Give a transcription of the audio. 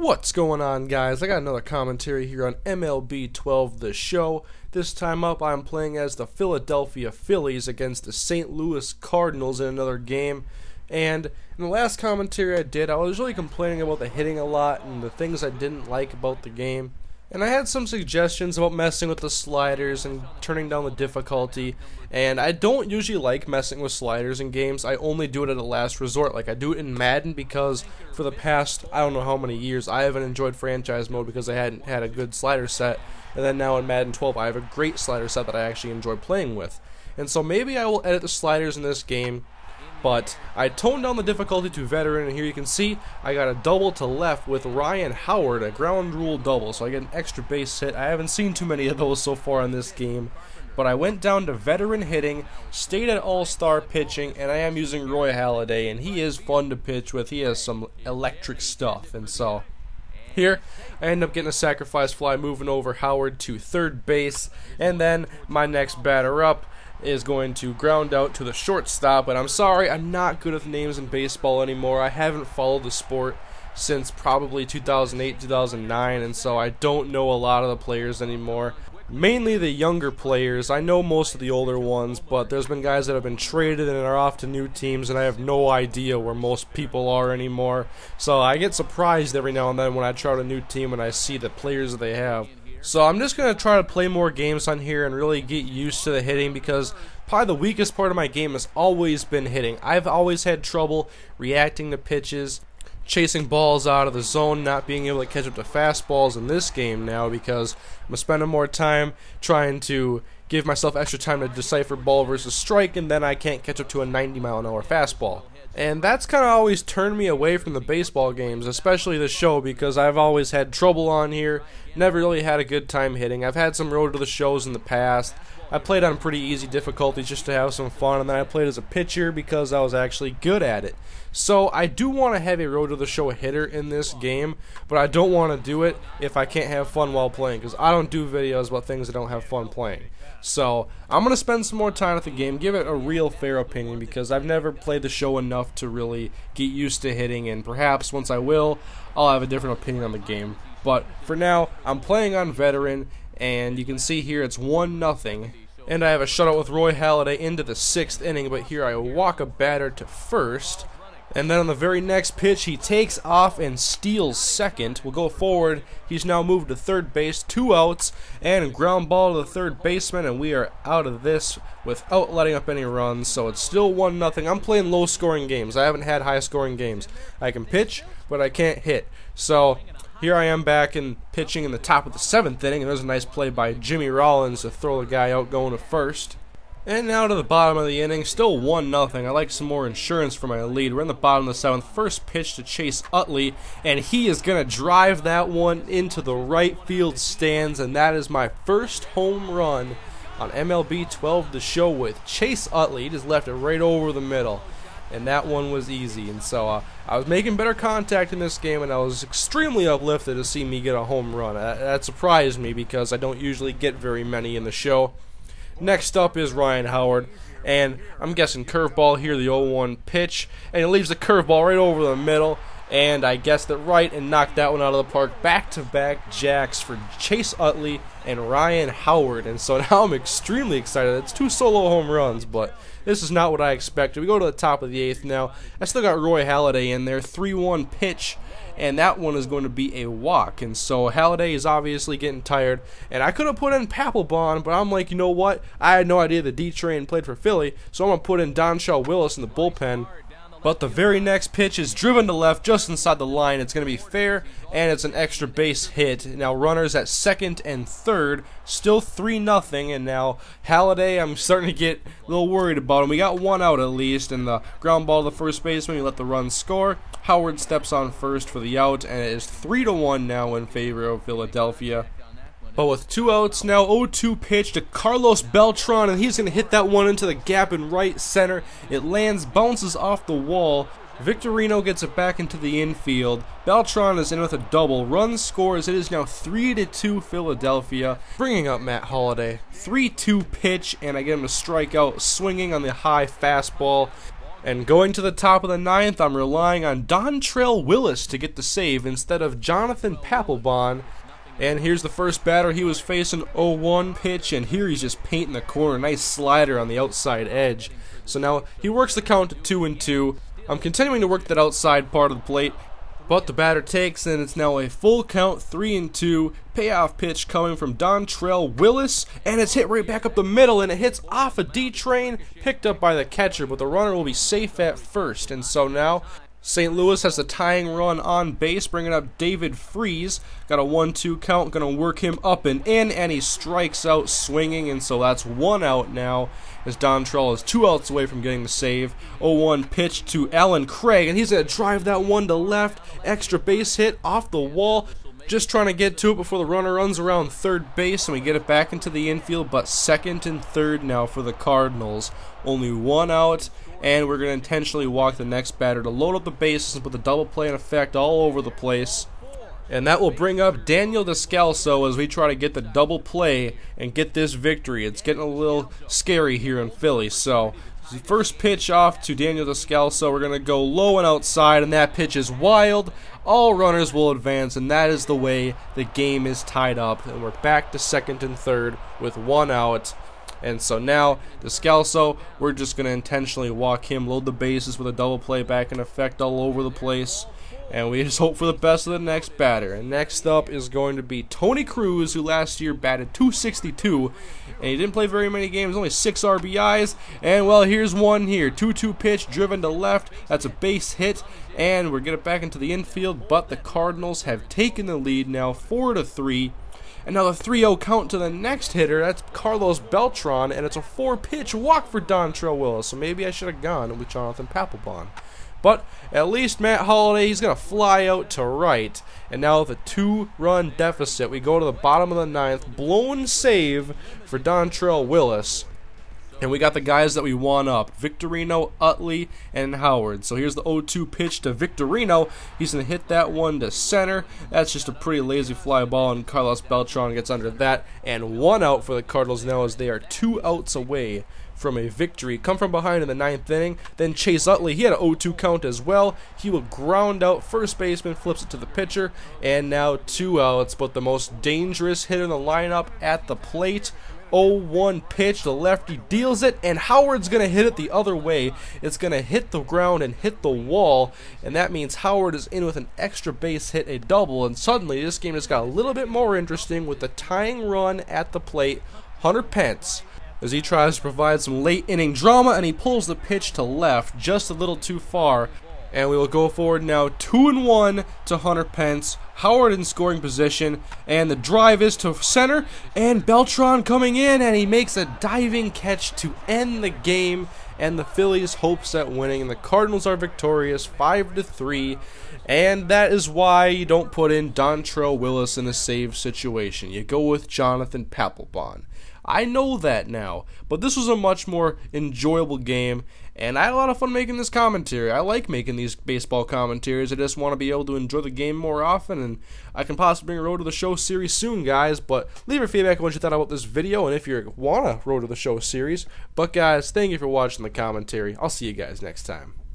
What's going on, guys? I got another commentary here on MLB 12 The Show. This time up, I'm playing as the Philadephia Phillies against the St. Louis Cardinals in another game. And in the last commentary I did, I was really complaining about the hitting a lot and the things I didn't like about the game. And I had some suggestions about messing with the sliders and turning down the difficulty. And I don't usually like messing with sliders in games. I only do it at a last resort. Like, I do it in Madden because for the past, I don't know how many years, I haven't enjoyed franchise mode because I hadn't had a good slider set. And then now in Madden 12, I have a great slider set that I actually enjoy playing with. And so maybe I will edit the sliders in this game. But I toned down the difficulty to veteran, and here you can see I got a double to left with Ryan Howard, a ground rule double, so I get an extra base hit. I haven't seen too many of those so far in this game, but I went down to veteran hitting, stayed at all-star pitching, and I am using Roy Halladay, and he is fun to pitch with. He has some electric stuff, and so here I end up getting a sacrifice fly, moving over Howard to third base, and then my next batter up is going to ground out to the shortstop. And I'm sorry, I'm not good with names in baseball anymore. I haven't followed the sport since probably 2008, 2009, and so I don't know a lot of the players anymore. Mainly the younger players. I know most of the older ones, but there's been guys that have been traded and are off to new teams, and I have no idea where most people are anymore. So I get surprised every now and then when I try out a new team and I see the players that they have. So I'm just going to try to play more games on here and really get used to the hitting, because probably the weakest part of my game has always been hitting. I've always had trouble reacting to pitches, chasing balls out of the zone, not being able to catch up to fastballs in this game now, because I'm spending more time trying to give myself extra time to decipher ball versus strike, and then I can't catch up to a 90-mile-an-hour fastball. And that's kind of always turned me away from the baseball games, especially the show, because I've always had trouble on here, never really had a good time hitting. I've had some road to the shows in the past. I played on pretty easy difficulties just to have some fun, and then I played as a pitcher because I was actually good at it. So I do want to have a road to the show hitter in this game, but I don't want to do it if I can't have fun while playing, because I don't do videos about things I don't have fun playing. So I'm going to spend some more time with the game, give it a real fair opinion, because I've never played the show enough to really get used to hitting, and perhaps once I will, I'll have a different opinion on the game. But for now, I'm playing on veteran, and you can see here it's 1-0. And I have a shutout with Roy Halladay into the 6th inning, but here I walk a batter to first. And then on the very next pitch, he takes off and steals second. We'll go forward. He's now moved to third base, 2 outs, and ground ball to the third baseman, and we are out of this without letting up any runs. So it's still 1-0. I'm playing low-scoring games. I haven't had high-scoring games. I can pitch, but I can't hit. So here I am back in pitching in the top of the 7th inning, and there's a nice play by Jimmy Rollins to throw the guy out going to first. And now to the bottom of the inning, still 1-0. I like some more insurance for my lead. We're in the bottom of the 7th. First pitch to Chase Utley, and he is going to drive that one into the right field stands, and that is my first home run on MLB 12 The Show with Chase Utley. He just left it right over the middle, and that one was easy. And so I was making better contact in this game, and I was extremely uplifted to see me get a home run. That surprised me because I don't usually get very many in the show. Next up is Ryan Howard, and I'm guessing curveball here, the 0-1 pitch, and he leaves the curveball right over the middle, and I guessed it right and knocked that one out of the park. Back-to-back jacks for Chase Utley and Ryan Howard, and so now I'm extremely excited. It's 2 solo home runs, but this is not what I expected. We go to the top of the 8th now. I still got Roy Halladay in there, 3-1 pitch, and that one is going to be a walk. And so Halladay is obviously getting tired, and I could have put in Papelbon, but I'm like, you know what? I had no idea the D-Train played for Philly, so I'm going to put in Donshell Willis in the bullpen. But the very next pitch is driven to left just inside the line. It's going to be fair, and it's an extra base hit. Now runners at second and third, still 3-0, and now Halladay, I'm starting to get a little worried about him. We got 1 out at least, and the ground ball to the first baseman, we let the run score. Howard steps on first for the out, and it is 3-1 now in favor of Philadelphia. But with 2 outs now, 0-2 pitch to Carlos Beltran, and he's going to hit that one into the gap in right center. It lands, bounces off the wall. Victorino gets it back into the infield. Beltran is in with a double. Run scores. It is now 3-2 Philadelphia. Bringing up Matt Halladay. 3-2 pitch, and I get him to strike out, swinging on the high fastball. And going to the top of the ninth, I'm relying on Dontrelle Willis to get the save instead of Jonathan Papelbon. And here's the first batter. He was facing 0-1 pitch, and here he's just painting the corner. Nice slider on the outside edge. So now he works the count to 2-2. I'm continuing to work that outside part of the plate, but the batter takes, and it's now a full count, 3-2. Payoff pitch coming from Dontrelle Willis, and it's hit right back up the middle, and it hits off a D-train, picked up by the catcher, but the runner will be safe at first. And so now St. Louis has the tying run on base, bringing up David Freese. Got a 1-2 count, going to work him up and in, and he strikes out swinging, and so that's 1 out now, as Dontrelle is 2 outs away from getting the save. 0-1 pitch to Alan Craig, and he's going to drive that one to left. Extra base hit off the wall. Just trying to get to it before the runner runs around third base, and we get it back into the infield, but second and third now for the Cardinals. Only 1 out, and we're going to intentionally walk the next batter to load up the bases and put the double play in effect all over the place. And that will bring up Daniel Descalso as we try to get the double play and get this victory. It's getting a little scary here in Philly. So the first pitch off to Daniel Descalso. We're going to go low and outside, and that pitch is wild. All runners will advance, and that is the way the game is tied up. And we're back to second and third with 1 out. And so now, Descalso, we're just going to intentionally walk him, load the bases with a double play back in effect all over the place. And we just hope for the best of the next batter. And next up is going to be Tony Cruz, who last year batted .262. And he didn't play very many games, only 6 RBIs. And, well, here's one here. 2-2 pitch, driven to left. That's a base hit. And we're going to get it back into the infield. But the Cardinals have taken the lead now, 4-3. And now the 3-0 count to the next hitter. That's Carlos Beltran. And it's a 4-pitch walk for Dontrelle Willis. So maybe I should have gone with Jonathan Papelbon. But at least Matt Holliday, he's going to fly out to right. And now with a 2-run deficit, we go to the bottom of the ninth. Blown save for Dontrelle Willis. And we got the guys that we want up, Victorino, Utley, and Howard. So here's the 0-2 pitch to Victorino. He's going to hit that one to center. That's just a pretty lazy fly ball, and Carlos Beltran gets under that. And 1 out for the Cardinals now as they are 2 outs away from a victory. Come from behind in the 9th inning. Then Chase Utley, he had an 0-2 count as well. He will ground out first baseman, flips it to the pitcher, and now 2 outs. But the most dangerous hitter in the lineup at the plate. 0-1 pitch, the lefty deals it, and Howard's going to hit it the other way. It's going to hit the ground and hit the wall, and that means Howard is in with an extra base hit, a double, and suddenly this game just got a little bit more interesting with the tying run at the plate. Hunter Pence, as he tries to provide some late inning drama, and he pulls the pitch to left just a little too far. And we will go forward now, 2-1 to Hunter Pence. Howard in scoring position, and the drive is to center, and Beltran coming in, and he makes a diving catch to end the game, and the Phillies hopes at winning, and the Cardinals are victorious 5-3, and that is why you don't put in Dontrelle Willis in a save situation. You go with Jonathan Papelbon. I know that now, but this was a much more enjoyable game, and I had a lot of fun making this commentary. I like making these baseball commentaries. I just want to be able to enjoy the game more often, and I can possibly bring a Road to the Show series soon, guys. But leave your feedback on what you thought about this video, and if you want a Road to the Show series. But guys, thank you for watching the commentary. I'll see you guys next time.